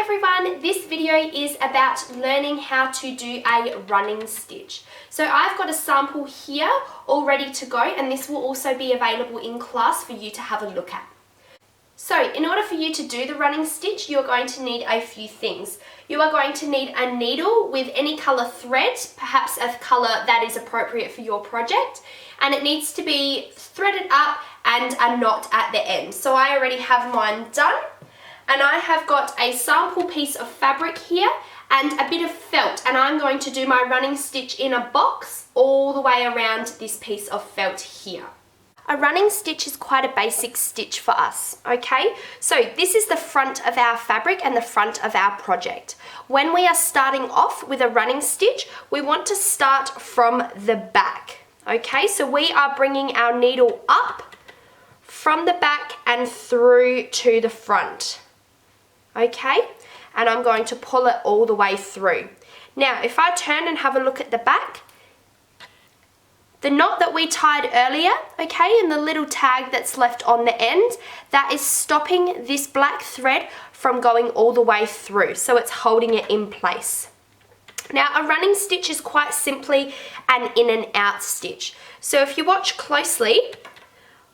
everyone, this video is about learning how to do a running stitch. So I've got a sample here all ready to go, and this will also be available in class for you to have a look at. So in order for you to do the running stitch, you're going to need a few things. You are going to need a needle with any colour thread, perhaps a colour that is appropriate for your project, and it needs to be threaded up and a knot at the end. So I already have mine done. And I have got a sample piece of fabric here and a bit of felt, and I'm going to do my running stitch in a box all the way around this piece of felt here. A running stitch is quite a basic stitch for us, okay? So this is the front of our fabric and the front of our project. When we are starting off with a running stitch, we want to start from the back, okay? So we are bringing our needle up from the back and through to the front. Okay, and I'm going to pull it all the way through. Now, if I turn and have a look at the back, the knot that we tied earlier, okay, and the little tag that's left on the end, that is stopping this black thread from going all the way through, so it's holding it in place. Now, a running stitch is quite simply an in and out stitch. So if you watch closely,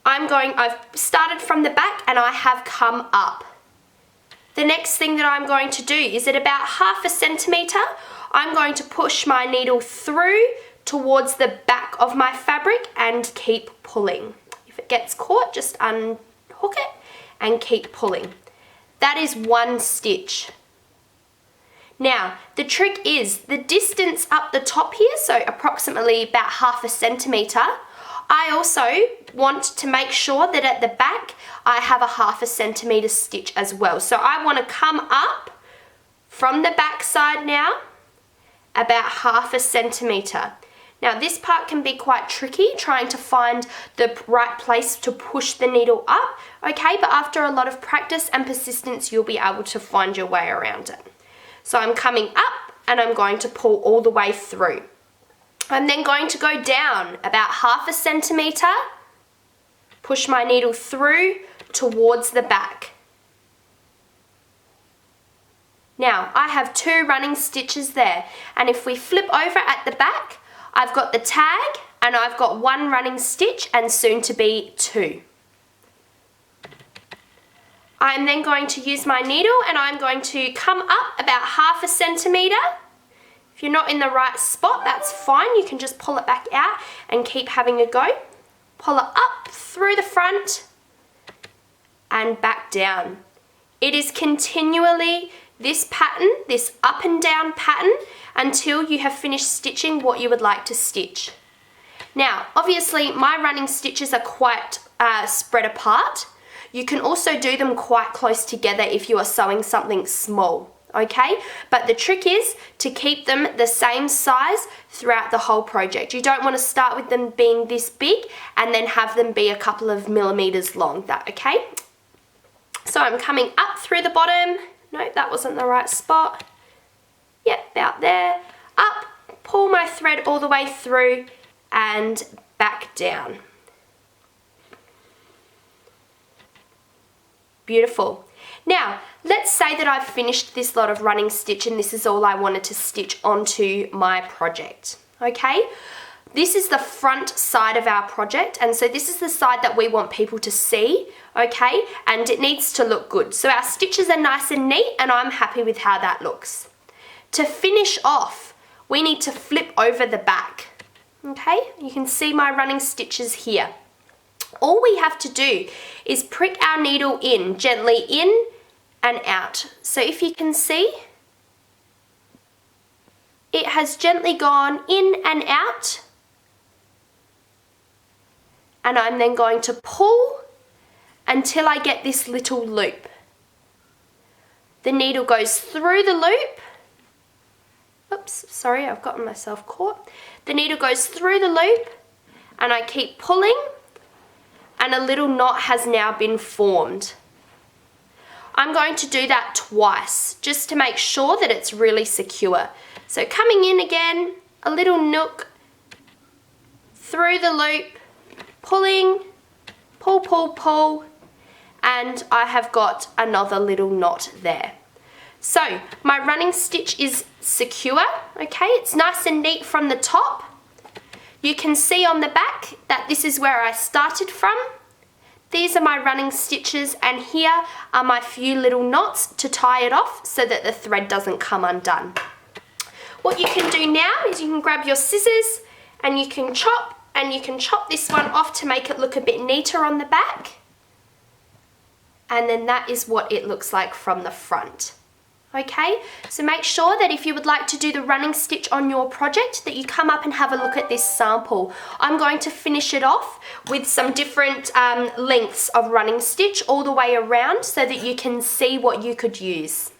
I've started from the back and I have come up. The next thing that I'm going to do is at about 1/2 centimetre, I'm going to push my needle through towards the back of my fabric and keep pulling. If it gets caught, just unhook it and keep pulling. That is one stitch. Now, the trick is the distance up the top here, so approximately about 1/2 centimetre, I also want to make sure that at the back I have a 1/2 centimetre stitch as well. So I want to come up from the back side now about 1/2 centimetre. Now this part can be quite tricky, trying to find the right place to push the needle up, okay, but after a lot of practice and persistence you'll be able to find your way around it. So I'm coming up and I'm going to pull all the way through. I'm then going to go down about 1/2 centimetre, push my needle through towards the back. Now, I have 2 running stitches there, and if we flip over at the back, I've got the tag and I've got 1 running stitch and soon to be 2. I'm then going to use my needle and I'm going to come up about 1/2 centimetre. If you're not in the right spot, that's fine. You can just pull it back out and keep having a go. Pull it up through the front and back down. It is continually this pattern, this up and down pattern, until you have finished stitching what you would like to stitch. Now, obviously, my running stitches are quite spread apart. You can also do them quite close together if you are sewing something small. Okay, but the trick is to keep them the same size throughout the whole project. You don't want to start with them being this big and then have them be a couple of millimeters long, okay? So I'm coming up through the bottom. No, that wasn't the right spot. Yep, about there. Up, pull my thread all the way through and back down. Beautiful. Now, let's say that I've finished this lot of running stitch and this is all I wanted to stitch onto my project, okay? This is the front side of our project, and so this is the side that we want people to see, okay? And it needs to look good. So our stitches are nice and neat and I'm happy with how that looks. To finish off, we need to flip over the back, okay? You can see my running stitches here. All we have to do is prick our needle in, gently in and out. So if you can see, it has gently gone in and out, and I'm then going to pull until I get this little loop. The needle goes through the loop. Oops, sorry, I've gotten myself caught. The needle goes through the loop and I keep pulling, and a little knot has now been formed. I'm going to do that twice just to make sure that it's really secure. So coming in again, a little nook through the loop, pulling, pull, and I have got another little knot there. So my running stitch is secure, okay? It's nice and neat from the top. You can see on the back that this is where I started from. These are my running stitches, and here are my few little knots to tie it off so that the thread doesn't come undone. What you can do now is you can grab your scissors and you can chop this one off to make it look a bit neater on the back. And then that is what it looks like from the front. Okay, so make sure that if you would like to do the running stitch on your project, that you come up and have a look at this sample. I'm going to finish it off with some different lengths of running stitch all the way around so that you can see what you could use.